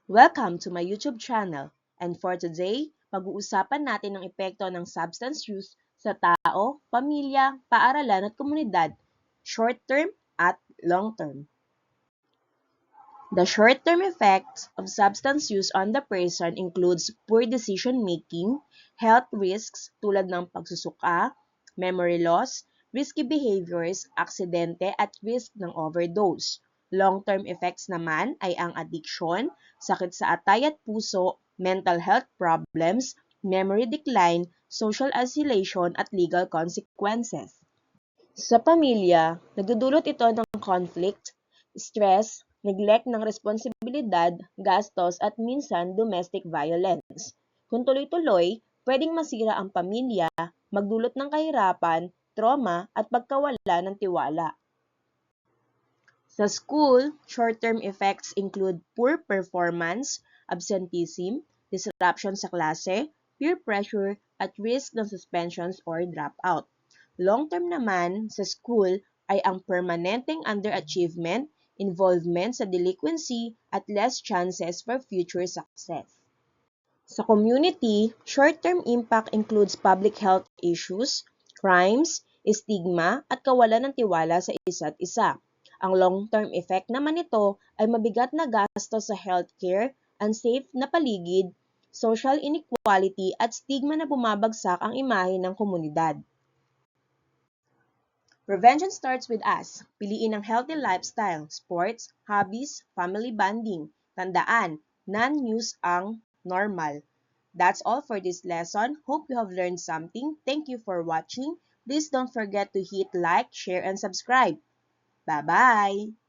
Welcome to my YouTube channel. And for today, pag-uusapan natin ang epekto ng substance use sa tao, pamilya, paaralan at komunidad, short-term at long-term. The short-term effects of substance use on the person includes poor decision-making, health risks tulad ng pagsusuka, memory loss, risky behaviors, aksidente at risk ng overdose. Long-term effects naman ay ang addiction, sakit sa atay at puso, mental health problems, memory decline, social isolation at legal consequences. Sa pamilya, nagdudulot ito ng conflict, stress, neglect ng responsibilidad, gastos at minsan domestic violence. Kung tuloy-tuloy, pwedeng masira ang pamilya, magdulot ng kahirapan, trauma at pagkawala ng tiwala. Sa school, short-term effects include poor performance, absenteeism, disruption sa klase, peer pressure, at risk ng suspensions or dropout. Long-term naman sa school ay ang permanenteng underachievement, involvement sa delinquency, at less chances for future success. Sa community, short-term impact includes public health issues, crimes, stigma, at kawalan ng tiwala sa isa't isa. Ang long-term effect naman nito ay mabigat na gastos sa healthcare, unsafe na paligid, social inequality at stigma na bumabagsak ang imahe ng komunidad. Prevention starts with us. Piliin ang healthy lifestyle, sports, hobbies, family bonding. Tandaan, non-use ang normal. That's all for this lesson. Hope you have learned something. Thank you for watching. Please don't forget to hit like, share, and subscribe. Bye-bye!